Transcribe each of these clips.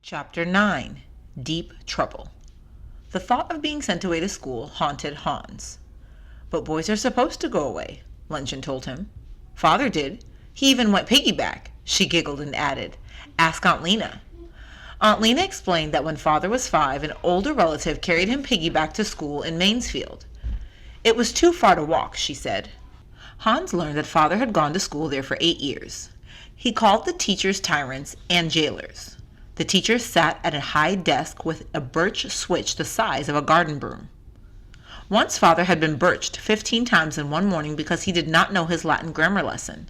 Chapter 9. Deep Trouble. The thought of being sent away to school haunted Hans. "But boys are supposed to go away," Luncheon told him. "Father did. He even went piggyback," she giggled and added, "Ask Aunt Lena." Aunt Lena explained that when Father was 5, an older relative carried him piggyback to school in Mainsfield. It was too far to walk, she said. Hans learned that Father had gone to school there for 8 years. He called the teachers tyrants and jailers. The teachers sat at a high desk with a birch switch the size of a garden broom. Once Father had been birched 15 times in one morning because he did not know his Latin grammar lesson,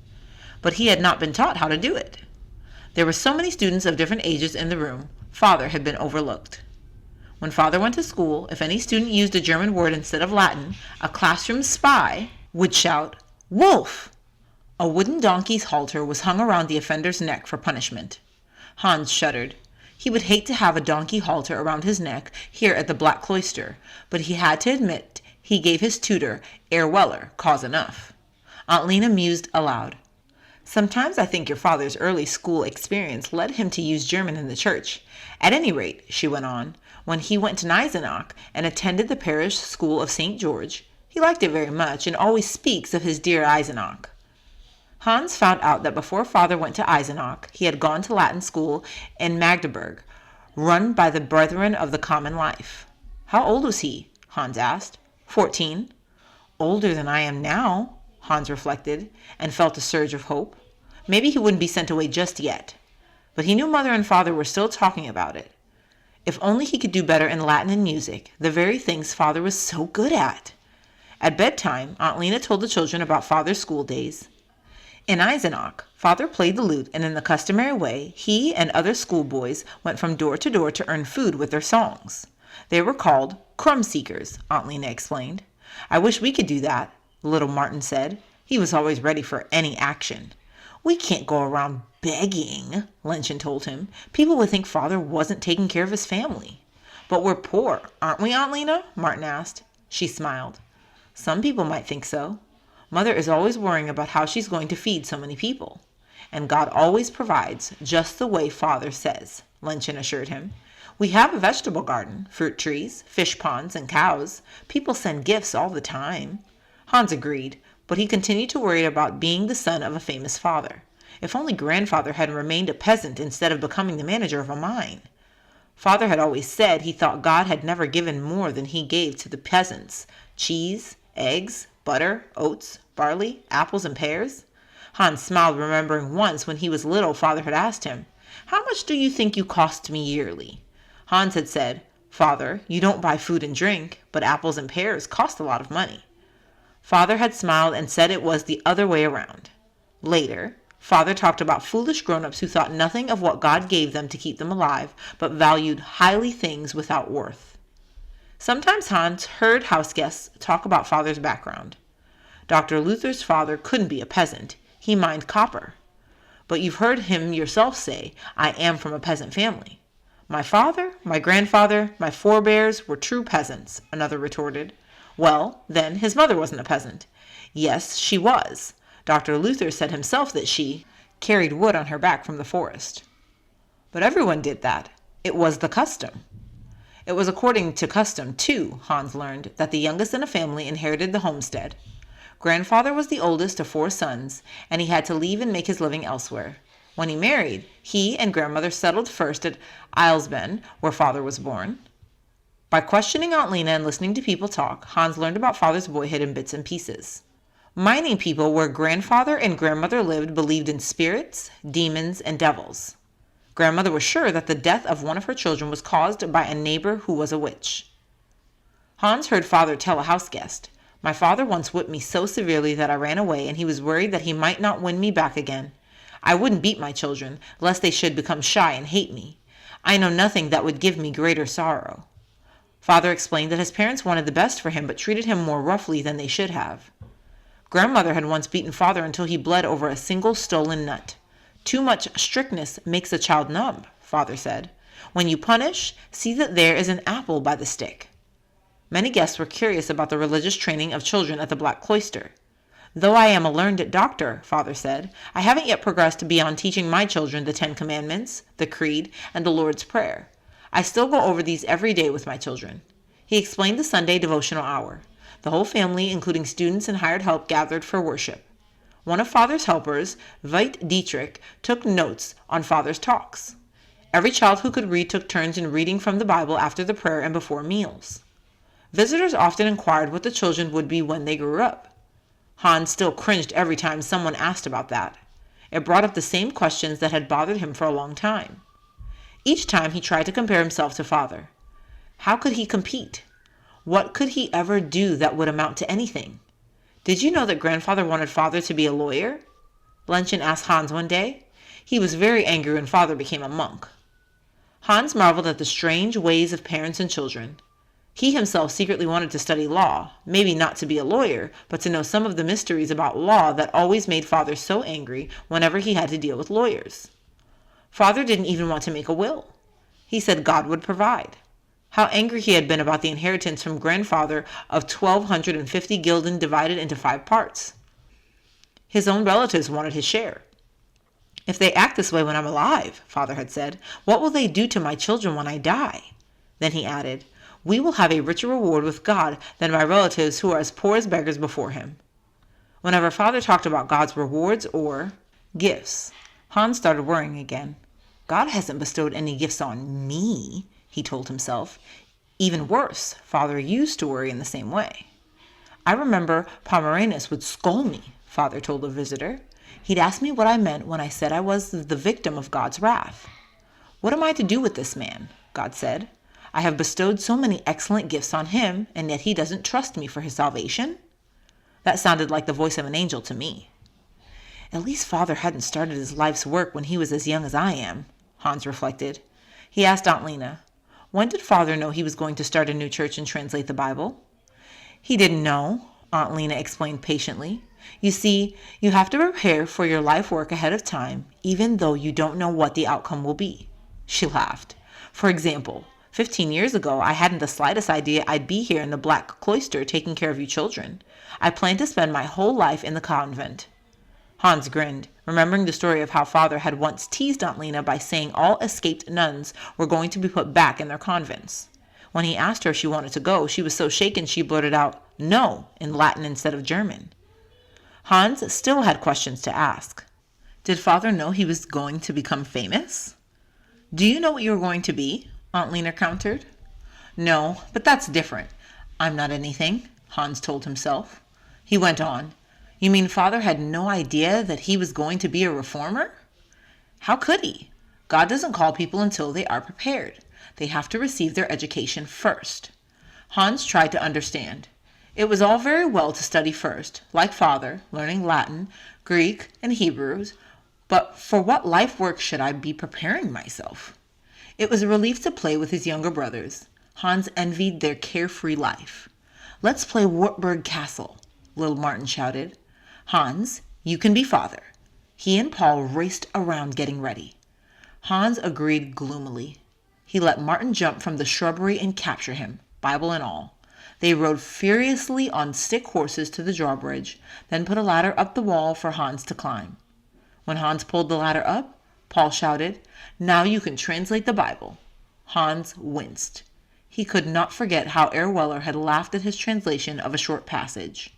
but he had not been taught how to do it. There were so many students of different ages in the room, Father had been overlooked. When Father went to school, if any student used a German word instead of Latin, a classroom spy would shout, "Wolf!" A wooden donkey's halter was hung around the offender's neck for punishment. Hans shuddered. He would hate to have a donkey halter around his neck here at the Black Cloister, but he had to admit he gave his tutor, Herr Weller, cause enough. Aunt Lena mused aloud. "Sometimes I think your father's early school experience led him to use German in the church. At any rate," she went on, "when he went to Eisenach and attended the parish school of St. George, he liked it very much and always speaks of his dear Eisenach." Hans found out that before Father went to Eisenach, he had gone to Latin school in Magdeburg, run by the Brethren of the Common Life. "How old was he?" Hans asked. 14. "Older than I am now," Hans reflected, and felt a surge of hope. Maybe he wouldn't be sent away just yet. But he knew Mother and Father were still talking about it. If only he could do better in Latin and music, the very things Father was so good at. At bedtime, Aunt Lena told the children about Father's school days. In Eisenach, Father played the lute, and in the customary way, he and other schoolboys went from door to earn food with their songs. They were called crumb seekers, Aunt Lena explained. "I wish we could do that," little Martin said. He was always ready for any action. "We can't go around begging," Luncheon told him. "People would think Father wasn't taking care of his family." "But we're poor, aren't we, Aunt Lena?" Martin asked. She smiled. "Some people might think so. Mother is always worrying about how she's going to feed so many people. And God always provides, just the way Father says," Luncheon assured him. "We have a vegetable garden, fruit trees, fish ponds, and cows. People send gifts all the time." Hans agreed, but he continued to worry about being the son of a famous father. If only Grandfather had remained a peasant instead of becoming the manager of a mine. Father had always said he thought God had never given more than he gave to the peasants: cheese, eggs, butter, oats, barley, apples, and pears. Hans smiled, remembering once when he was little Father had asked him, "How much do you think you cost me yearly?" Hans had said, "Father, you don't buy food and drink, but apples and pears cost a lot of money." Father had smiled and said it was the other way around. Later, Father talked about foolish grown-ups who thought nothing of what God gave them to keep them alive, but valued highly things without worth. Sometimes Hans heard houseguests talk about Father's background. Dr. Luther's father couldn't be a peasant. He mined copper. "But you've heard him yourself say, 'I am from a peasant family.'" "My father, my grandfather, my forebears were true peasants," another retorted. "Well, then, his mother wasn't a peasant." "Yes, she was. Dr. Luther said himself that she carried wood on her back from the forest." "But everyone did that. It was the custom." It was according to custom, too, Hans learned, that the youngest in a family inherited the homestead. Grandfather was the oldest of 4 sons, and he had to leave and make his living elsewhere. When he married, he and grandmother settled first at Eilsben, where Father was born. By questioning Aunt Lena and listening to people talk, Hans learned about Father's boyhood in bits and pieces. Mining people where grandfather and grandmother lived believed in spirits, demons, and devils. Grandmother was sure that the death of one of her children was caused by a neighbor who was a witch. Hans heard Father tell a houseguest, "My father once whipped me so severely that I ran away, and he was worried that he might not win me back again. I wouldn't beat my children, lest they should become shy and hate me. I know nothing that would give me greater sorrow." Father explained that his parents wanted the best for him, but treated him more roughly than they should have. Grandmother had once beaten Father until he bled over a single stolen nut. "Too much strictness makes a child numb," Father said. "When you punish, see that there is an apple by the stick." Many guests were curious about the religious training of children at the Black Cloister. Though I am a learned doctor, Father said, I haven't yet progressed beyond teaching my children the 10 Commandments, the Creed, and the Lord's Prayer. I still go over these every day with my children. He explained the Sunday devotional hour. The whole family, including students and hired help, gathered for worship. One of Father's helpers, Veit Dietrich, took notes on Father's talks. Every child who could read took turns in reading from the Bible after the prayer and before meals. Visitors often inquired what the children would be when they grew up. Hans still cringed every time someone asked about that. It brought up the same questions that had bothered him for a long time. Each time he tried to compare himself to Father. How could he compete? What could he ever do that would amount to anything? Did you know that Grandfather wanted Father to be a lawyer? Lenchen asked Hans one day. He was very angry when Father became a monk. Hans marveled at the strange ways of parents and children. He himself secretly wanted to study law, maybe not to be a lawyer, but to know some of the mysteries about law that always made Father so angry whenever he had to deal with lawyers. Father didn't even want to make a will. He said God would provide. How angry he had been about the inheritance from Grandfather of 1,250 gulden divided into 5 parts. His own relatives wanted his share. If they act this way when I'm alive, Father had said, what will they do to my children when I die? Then he added, we will have a richer reward with God than my relatives who are as poor as beggars before him. Whenever Father talked about God's rewards or gifts, Hans started worrying again. God hasn't bestowed any gifts on me, he told himself. Even worse, Father used to worry in the same way. I remember Pomeranus would scold me, Father told a visitor. He'd ask me what I meant when I said I was the victim of God's wrath. What am I to do with this man? God said. I have bestowed so many excellent gifts on him, and yet he doesn't trust me for his salvation? That sounded like the voice of an angel to me. At least Father hadn't started his life's work when he was as young as I am, Hans reflected. He asked Aunt Lena, when did Father know he was going to start a new church and translate the Bible? He didn't know, Aunt Lena explained patiently. You see, you have to prepare for your life work ahead of time, even though you don't know what the outcome will be. She laughed. For example, 15 years ago, I hadn't the slightest idea I'd be here in the Black Cloister taking care of you children. I planned to spend my whole life in the convent. Hans grinned, remembering the story of how Father had once teased Aunt Lena by saying all escaped nuns were going to be put back in their convents. When he asked her if she wanted to go, she was so shaken she blurted out, no, in Latin instead of German. Hans still had questions to ask. Did Father know he was going to become famous? Do you know what you were going to be? Aunt Lena countered. No, but that's different. I'm not anything, Hans told himself. He went on. You mean Father had no idea that he was going to be a reformer? How could he? God doesn't call people until they are prepared. They have to receive their education first. Hans tried to understand. It was all very well to study first, like Father, learning Latin, Greek, and Hebrews, but for what life work should I be preparing myself? It was a relief to play with his younger brothers. Hans envied their carefree life. Let's play Wartburg Castle, little Martin shouted. Hans, you can be Father. He and Paul raced around getting ready. Hans agreed gloomily. He let Martin jump from the shrubbery and capture him, Bible and all. They rode furiously on stick horses to the drawbridge, then put a ladder up the wall for Hans to climb. When Hans pulled the ladder up, Paul shouted, Now you can translate the Bible. Hans winced. He could not forget how Herr Weller had laughed at his translation of a short passage.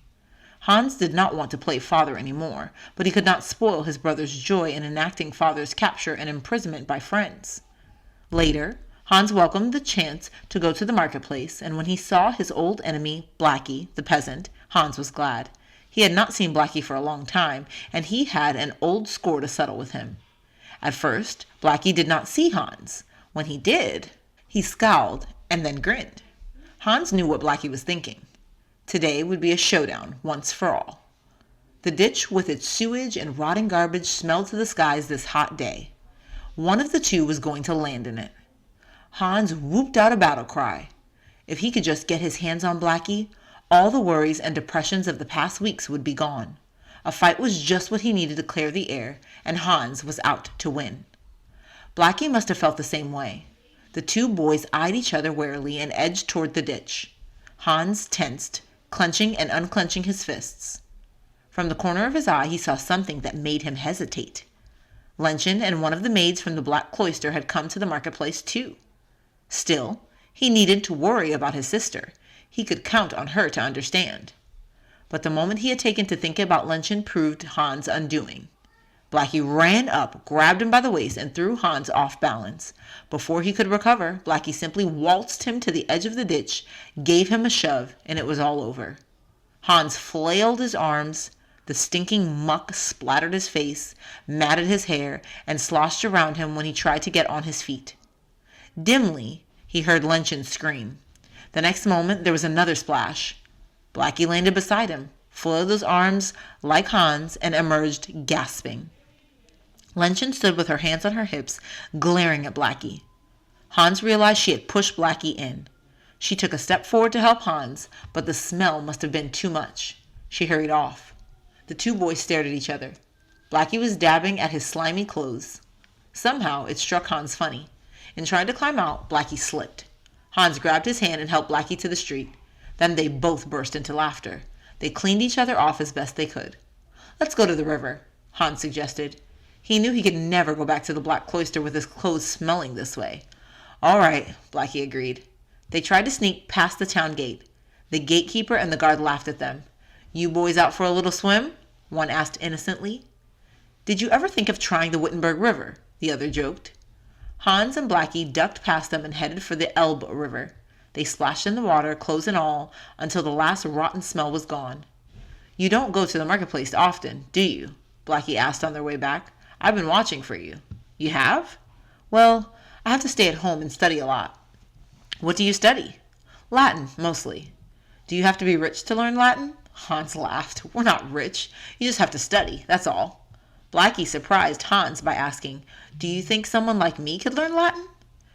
Hans did not want to play Father anymore, but he could not spoil his brother's joy in enacting Father's capture and imprisonment by friends. Later, Hans welcomed the chance to go to the marketplace, and when he saw his old enemy, Blackie, the peasant, Hans was glad. He had not seen Blackie for a long time, and he had an old score to settle with him. At first, Blackie did not see Hans. When he did, he scowled and then grinned. Hans knew what Blackie was thinking. Today would be a showdown, once for all. The ditch with its sewage and rotting garbage smelled to the skies this hot day. One of the two was going to land in it. Hans whooped out a battle cry. If he could just get his hands on Blackie, all the worries and depressions of the past weeks would be gone. A fight was just what he needed to clear the air, and Hans was out to win. Blackie must have felt the same way. The two boys eyed each other warily and edged toward the ditch. Hans tensed, clenching and unclenching his fists. From the corner of his eye, he saw something that made him hesitate. Lenchen and one of the maids from the Black Cloister had come to the marketplace too. Still, he needed to worry about his sister. He could count on her to understand. But the moment he had taken to thinking about Lenchen proved Hans' undoing. Blackie ran up, grabbed him by the waist, and threw Hans off balance. Before he could recover, Blackie simply waltzed him to the edge of the ditch, gave him a shove, and it was all over. Hans flailed his arms. The stinking muck splattered his face, matted his hair, and sloshed around him when he tried to get on his feet. Dimly, he heard Lenchen scream. The next moment, there was another splash. Blackie landed beside him, flailed his arms like Hans, and emerged gasping. Lenchen stood with her hands on her hips, glaring at Blackie. Hans realized she had pushed Blackie in. She took a step forward to help Hans, but the smell must have been too much. She hurried off. The two boys stared at each other. Blackie was dabbing at his slimy clothes. Somehow, it struck Hans funny. In trying to climb out, Blackie slipped. Hans grabbed his hand and helped Blackie to the street. Then they both burst into laughter. They cleaned each other off as best they could. "Let's go to the river," Hans suggested. He knew he could never go back to the Black Cloister with his clothes smelling this way. "All right," Blackie agreed. They tried to sneak past the town gate. The gatekeeper and the guard laughed at them. "You boys out for a little swim?" one asked innocently. "Did you ever think of trying the Wittenberg River?" the other joked. Hans and Blackie ducked past them and headed for the Elbe River. They splashed in the water, clothes and all, until the last rotten smell was gone. "You don't go to the marketplace often, do you?" Blackie asked on their way back. "I've been watching for you." "You have?" "Well, I have to stay at home and study a lot." "What do you study?" "Latin, mostly." "Do you have to be rich to learn Latin?" Hans laughed. "We're not rich. You just have to study, that's all." Blackie surprised Hans by asking, "Do you think someone like me could learn Latin?"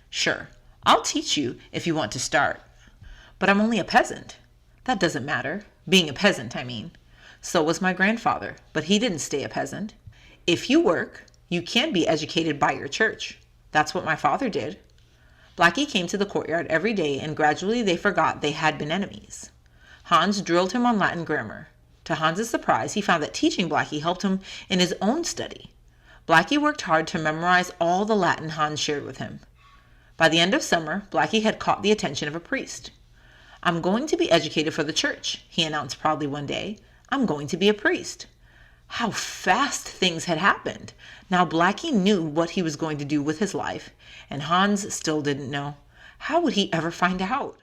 "Sure. I'll teach you if you want to start." "But I'm only a peasant." "That doesn't matter. Being a peasant, I mean. So was my grandfather, but he didn't stay a peasant. If you work, you can be educated by your church. That's what my father did." Blackie came to the courtyard every day, and gradually they forgot they had been enemies. Hans drilled him on Latin grammar. To Hans's surprise, he found that teaching Blackie helped him in his own study. Blackie worked hard to memorize all the Latin Hans shared with him. By the end of summer, Blackie had caught the attention of a priest. "I'm going to be educated for the church," he announced proudly one day. "I'm going to be a priest." How fast things had happened. Now Blackie knew what he was going to do with his life, and Hans still didn't know. How would he ever find out?